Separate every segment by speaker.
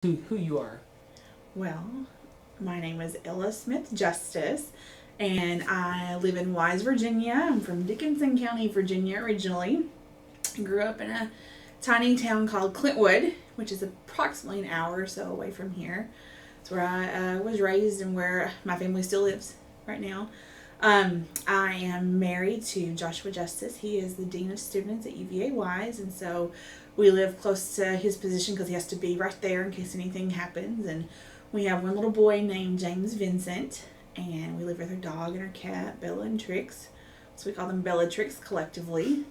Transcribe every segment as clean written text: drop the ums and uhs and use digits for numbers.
Speaker 1: who you are.
Speaker 2: Well, my name is Ella Smith Justice, and I live in Wise, Virginia. I'm from Dickinson County, Virginia originally. I grew up in a tiny town called Clintwood, which is approximately an hour or so away from here. It's where I was raised and where my family still lives right now. I am married to Joshua Justice. He is the Dean of Students at UVA Wise, and so we live close to his position because he has to be right there in case anything happens. And we have one little boy named James Vincent, and we live with our dog and our cat, Bella and Trix. So we call them Bellatrix collectively.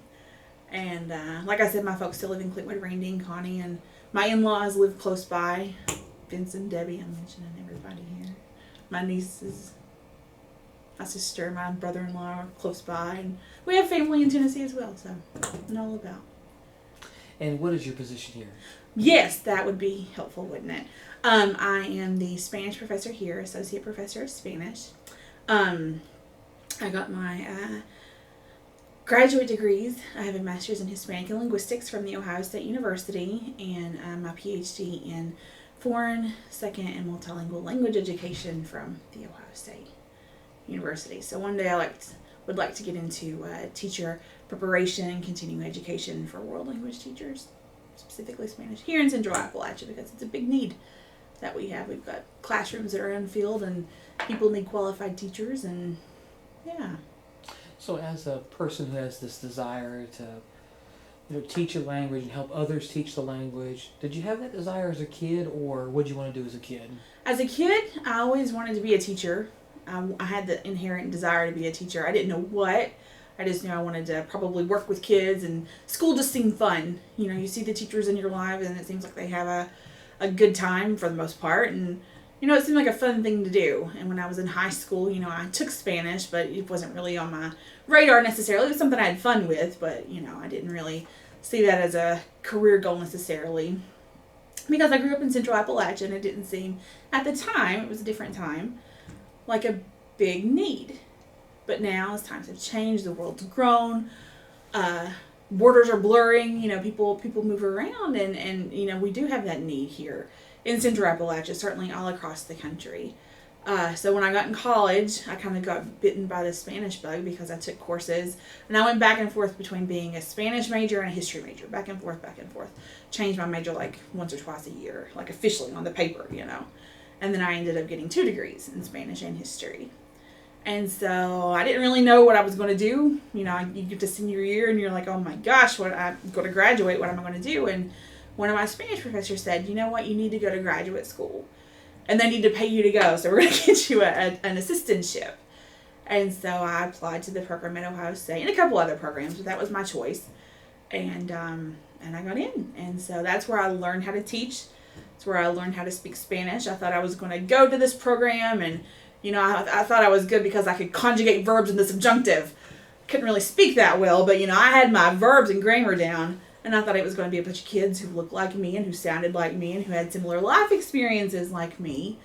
Speaker 2: And like I said, my folks still live in Clintwood, Randy and Connie, and my in-laws live close by. Vincent, Debbie, I'm mentioning everybody here. My nieces, my sister, my brother-in-law are close by, and we have family in Tennessee as well, so I know all about.
Speaker 1: And what is your position here?
Speaker 2: Yes, that would be helpful, wouldn't it? I am the Spanish professor here, associate professor of Spanish. Um, I got my graduate degrees. I have a master's in Hispanic and Linguistics from the Ohio State University, and my PhD in foreign, second, and multilingual language education from the Ohio State University. So one day would like to get into teacher preparation and continuing education for world language teachers, specifically Spanish, here in Central Appalachia, because it's a big need that we have. We've got classrooms that are unfilled and people need qualified teachers, and yeah.
Speaker 1: So, as a person who has this desire to, teach a language and help others teach the language, did you have that desire as a kid, or what did you want to do as a kid?
Speaker 2: As a kid, I always wanted to be a teacher. I had the inherent desire to be a teacher. I didn't know what. I just knew I wanted to probably work with kids, and school just seemed fun. You see the teachers in your life, and it seems like they have a good time for the most part, and it seemed like a fun thing to do. And when I was in high school, I took Spanish, but it wasn't really on my radar necessarily. It was something I had fun with, but I didn't really see that as a career goal necessarily, because I grew up in Central Appalachia, and it didn't seem, at the time, it was a different time, like a big need. But now, as times have changed, the world's grown, borders are blurring, people move around, and we do have that need here in Central Appalachia, certainly all across the country. So when I got in college, I kind of got bitten by the Spanish bug because I took courses, and I went back and forth between being a Spanish major and a history major, back and forth, back and forth. Changed my major like once or twice a year, like officially on the paper, And then I ended up getting 2 degrees in Spanish and history. And so I didn't really know what I was going to do. You get to senior year and you're like, oh my gosh, I'm going to graduate. What am I going to do? And one of my Spanish professors said, you know what, you need to go to graduate school. And they need to pay you to go. So we're going to get you an assistantship. And so I applied to the program at Ohio State and a couple other programs, but that was my choice. And I got in. And so that's where I learned how to teach. It's where I learned how to speak Spanish. I thought I was going to go to this program, and I thought I was good because I could conjugate verbs in the subjunctive. Couldn't really speak that well, but I had my verbs and grammar down, and I thought it was going to be a bunch of kids who looked like me and who sounded like me and who had similar life experiences like me.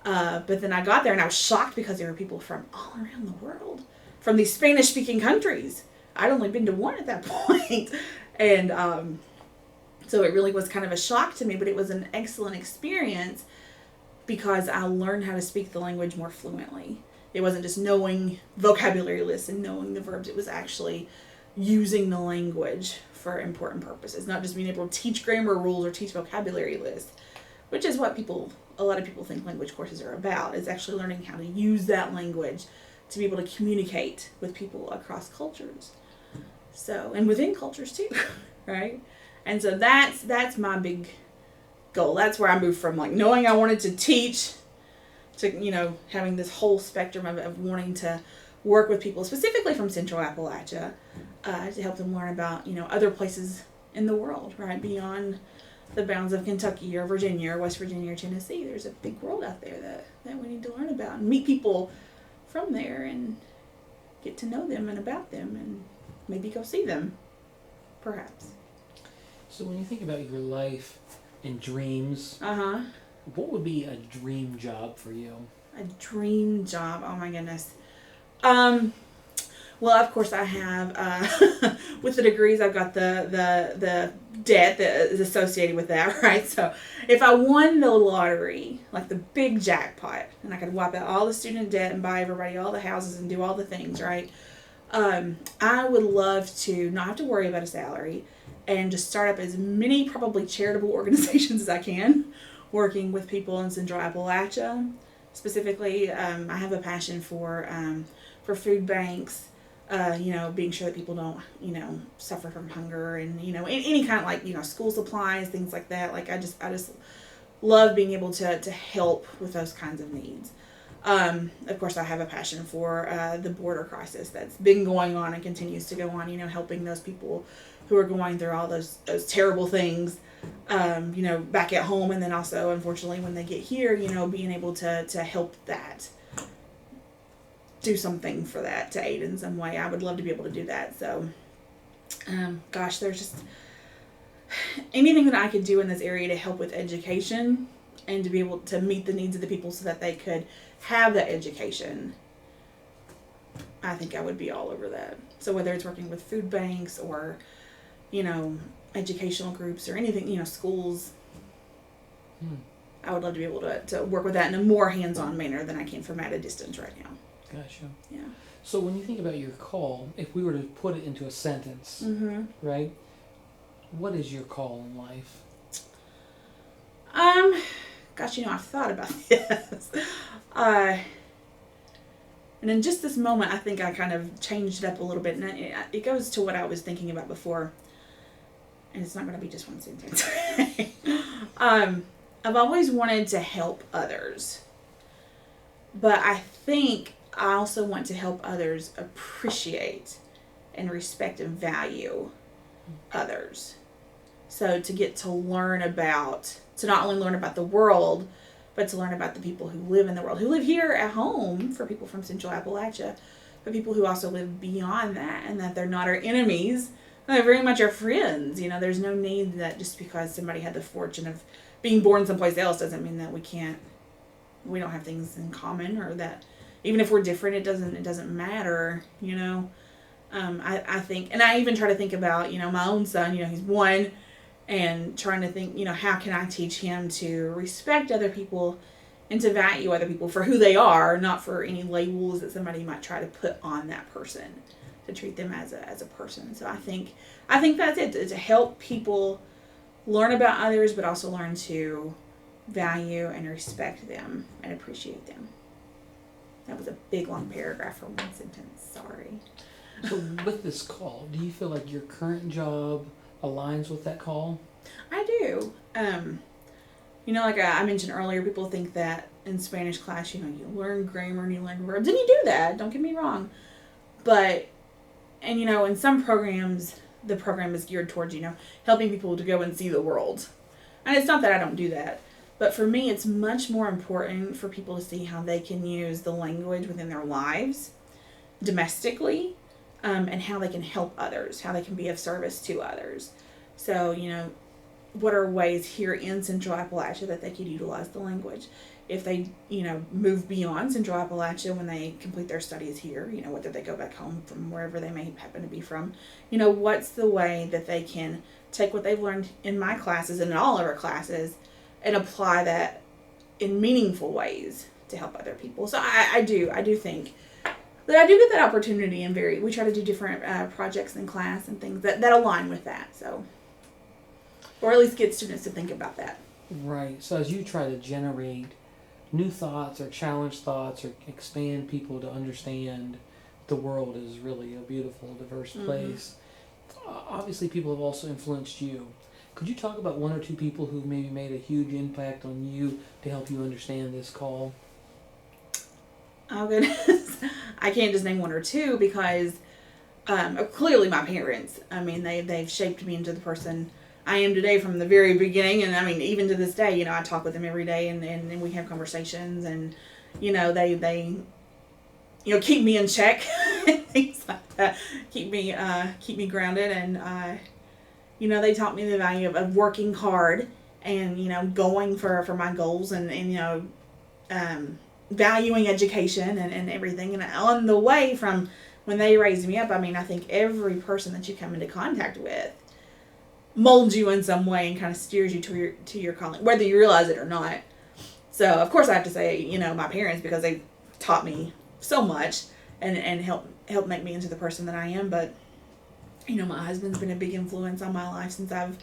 Speaker 2: But then I got there and I was shocked because there were people from all around the world, from these Spanish-speaking countries. I'd only been to one at that point. And so it really was kind of a shock to me, but it was an excellent experience because I learned how to speak the language more fluently. It wasn't just knowing vocabulary lists and knowing the verbs. It was actually using the language for important purposes, not just being able to teach grammar rules or teach vocabulary lists, which is what a lot of people think language courses are about, is actually learning how to use that language to be able to communicate with people across cultures. So, and within cultures too, right? And so that's my big goal. That's where I moved from, like, knowing I wanted to teach to, having this whole spectrum of wanting to work with people, specifically from Central Appalachia, to help them learn about, other places in the world, right? Beyond the bounds of Kentucky or Virginia or West Virginia or Tennessee. There's a big world out there that we need to learn about and meet people from there and get to know them and about them and maybe go see them, perhaps.
Speaker 1: So, when you think about your life and dreams, what would be a dream job for you?
Speaker 2: A dream job. Oh my goodness. Well, of course I have, with the degrees, I've got the debt that is associated with that, right? So if I won the lottery, like the big jackpot, and I could wipe out all the student debt and buy everybody all the houses and do all the things, right? I would love to not have to worry about a salary and just start up as many probably charitable organizations as I can, working with people in Central Appalachia. Specifically, I have a passion for food banks, being sure that people don't, suffer from hunger and, any kind of like, school supplies, things like that. Like I just love being able to help with those kinds of needs. Of course, I have a passion for the border crisis that's been going on and continues to go on, helping those people who are going through all those terrible things, back at home. And then also, unfortunately, when they get here, being able to help that, do something for that, to aid in some way. I would love to be able to do that. So, there's just anything that I could do in this area to help with education and to be able to meet the needs of the people so that they could have that education. I think I would be all over that. So whether it's working with food banks or, educational groups or anything, schools, I would love to be able to work with that in a more hands-on manner than I can from at a distance right now.
Speaker 1: Gotcha.
Speaker 2: Yeah.
Speaker 1: So when you think about your call, if we were to put it into a sentence, right? What is your call in life?
Speaker 2: I've thought about this. And in just this moment, I think I kind of changed it up a little bit. And it goes to what I was thinking about before. And it's not going to be just one sentence. I've always wanted to help others. But I think I also want to help others appreciate and respect and value others. So to get to not only learn about the world, but to learn about the people who live in the world, who live here at home, for people from Central Appalachia, but people who also live beyond that, and that they're not our enemies, they're very much our friends. There's no need that just because somebody had the fortune of being born someplace else doesn't mean that we don't have things in common, or that even if we're different, it doesn't matter, I think, and I even try to think about, my own son, he's 1, and trying to think, how can I teach him to respect other people and to value other people for who they are, not for any labels that somebody might try to put on that person, to treat them as a person. So I think that's it, to help people learn about others, but also learn to value and respect them and appreciate them. That was a big long paragraph for one sentence. Sorry.
Speaker 1: So with this call, do you feel like your current job aligns with that call?
Speaker 2: I do. Like I mentioned earlier, people think that in Spanish class, you learn grammar and you learn verbs, and you do that. Don't get me wrong. But, in some programs, the program is geared towards, helping people to go and see the world. And it's not that I don't do that. But for me, it's much more important for people to see how they can use the language within their lives domestically, and how they can help others, how they can be of service to others. So, what are ways here in Central Appalachia that they could utilize the language? If they, move beyond Central Appalachia when they complete their studies here, whether they go back home from wherever they may happen to be from, what's the way that they can take what they've learned in my classes and in all of our classes and apply that in meaningful ways to help other people. So I do think that I do get that opportunity, and we try to do different projects in class and things that align with that. So, or at least get students to think about that.
Speaker 1: Right. So as you try to generate new thoughts or challenge thoughts or expand people to understand the world is really a beautiful, diverse place, obviously people have also influenced you. Could you talk about one or two people who maybe made a huge impact on you to help you understand this call?
Speaker 2: Oh, goodness. I can't just name one or two because clearly my parents. They've shaped me into the person I am today from the very beginning. And even to this day, I talk with them every day and we have conversations, and, they keep me in check, things like that, keep me grounded. And, they taught me the value of working hard and, going for my goals and valuing education and everything. And on the way from when they raised me up, I mean, I think every person that you come into contact with molds you in some way and kind of steers you to your calling, whether you realize it or not. So, of course, I have to say, you know, my parents, because they taught me so much and helped make me into the person that I am. But, you know, my husband's been a big influence on my life since I've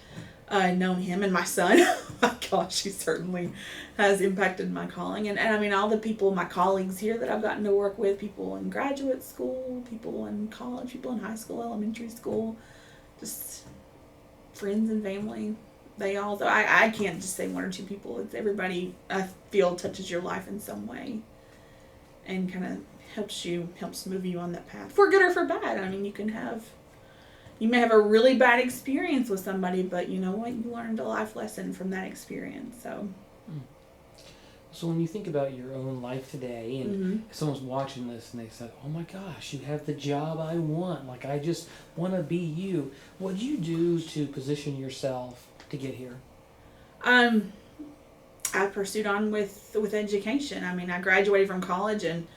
Speaker 2: known him, and my son. My gosh, he certainly has impacted my calling. And I mean, all the people, my colleagues here that I've gotten to work with, people in graduate school, people in college, people in high school, elementary school, just friends and family. They all, so I can't just say one or two people. It's everybody I feel touches your life in some way and kind of helps move you on that path, for good or for bad. I mean, you may have a really bad experience with somebody, but you know what? You learned a life lesson from that experience.
Speaker 1: So when you think about your own life today, and if someone's watching this and they said, "Oh my gosh, you have the job I want. Like, I just want to be you." What do you do to position yourself to get here?
Speaker 2: I pursued on with education. I mean, I graduated from college and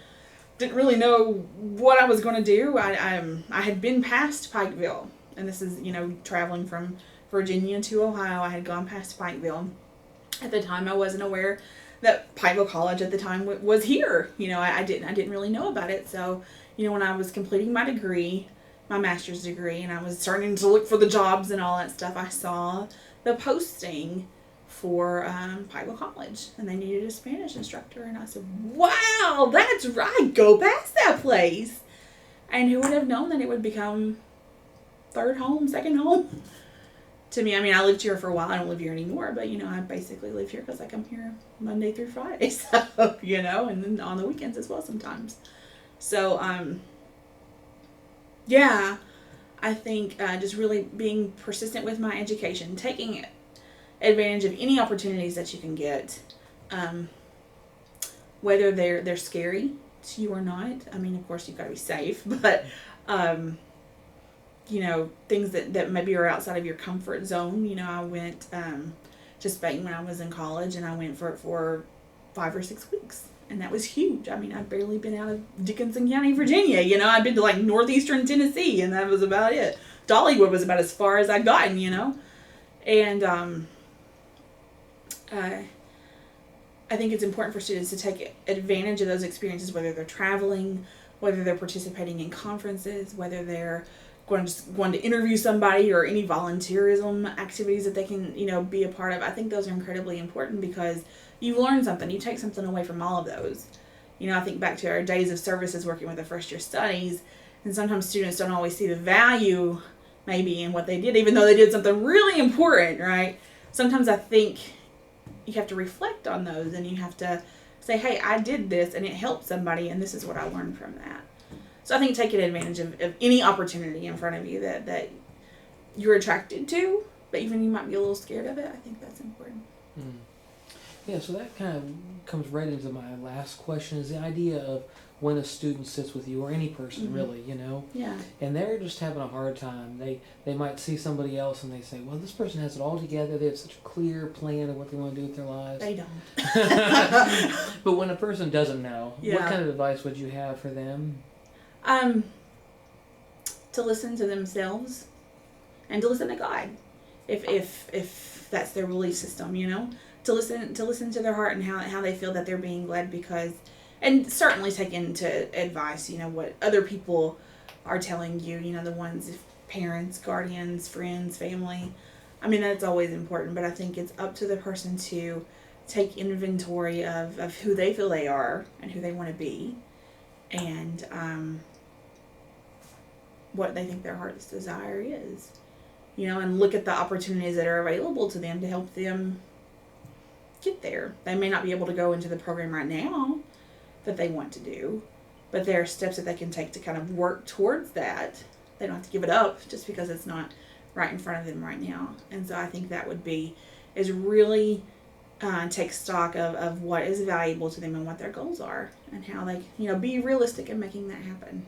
Speaker 2: didn't really know what I was going to do. I had been past Pikeville, and this is, you know, traveling from Virginia to Ohio. I had gone past Pikeville. At the time, I wasn't aware that Pikeville College at the time was here. You know, I didn't really know about it. So, you know, when I was completing my degree, my master's degree, and I was starting to look for the jobs and all that stuff, I saw the posting for Pikeville College, and they needed a Spanish instructor, and I said, wow, that's right, go past that place. And who would have known that it would become third home, second home to me? I mean, I lived here for a while. I don't live here anymore, but, you know, I basically live here because I come here Monday through Friday, so, you know, and then on the weekends as well sometimes. So, yeah, I think just really being persistent with my education, taking advantage of any opportunities that you can get, whether they're scary to you or not. I mean, of course, you've got to be safe, but you know, things that maybe are outside of your comfort zone. You know, I went to Spain when I was in college, and I went for it for 5 or 6 weeks, and that was huge. I mean, I'd barely been out of Dickinson County, Virginia. You know, I'd been to like northeastern Tennessee, and that was about it. Dollywood was about as far as I'd gotten, you know, and I think it's important for students to take advantage of those experiences, whether they're traveling, whether they're participating in conferences, whether they're going to interview somebody, or any volunteerism activities that they can, you know, be a part of. I think those are incredibly important because you learn something. You take something away from all of those. You know, I think back to our days of services working with the first year studies, and sometimes students don't always see the value maybe in what they did, even though they did something really important, right? Sometimes I think you have to reflect on those, and you have to say, hey, I did this and it helped somebody, and this is what I learned from that. So I think taking advantage of any opportunity in front of you that you're attracted to, but even you might be a little scared of it, I think that's important.
Speaker 1: Yeah, so that kind of comes right into my last question, is the idea of when a student sits with you, or any person really, you know, and they're just having a hard time. They might see somebody else and they say, well, this person has it all together. They have such a clear plan of what they want to do with their lives.
Speaker 2: They don't.
Speaker 1: But when a person doesn't know, what kind of advice would you have for them?
Speaker 2: To listen to themselves and to listen to God, if that's their belief system, you know, to listen to their heart and how they feel that they're being led, because, and certainly take into advice, you know, what other people are telling you, you know, the ones, parents, guardians, friends, family. I mean, that's always important, but I think it's up to the person to take inventory of who they feel they are and who they want to be, and what they think their heart's desire is, you know, and look at the opportunities that are available to them to help them get there. They may not be able to go into the program right now that they want to do, but there are steps that they can take to kind of work towards that. They don't have to give it up just because it's not right in front of them right now. And so I think that would be, is really take stock of what is valuable to them and what their goals are, and how they, you know, be realistic in making that happen.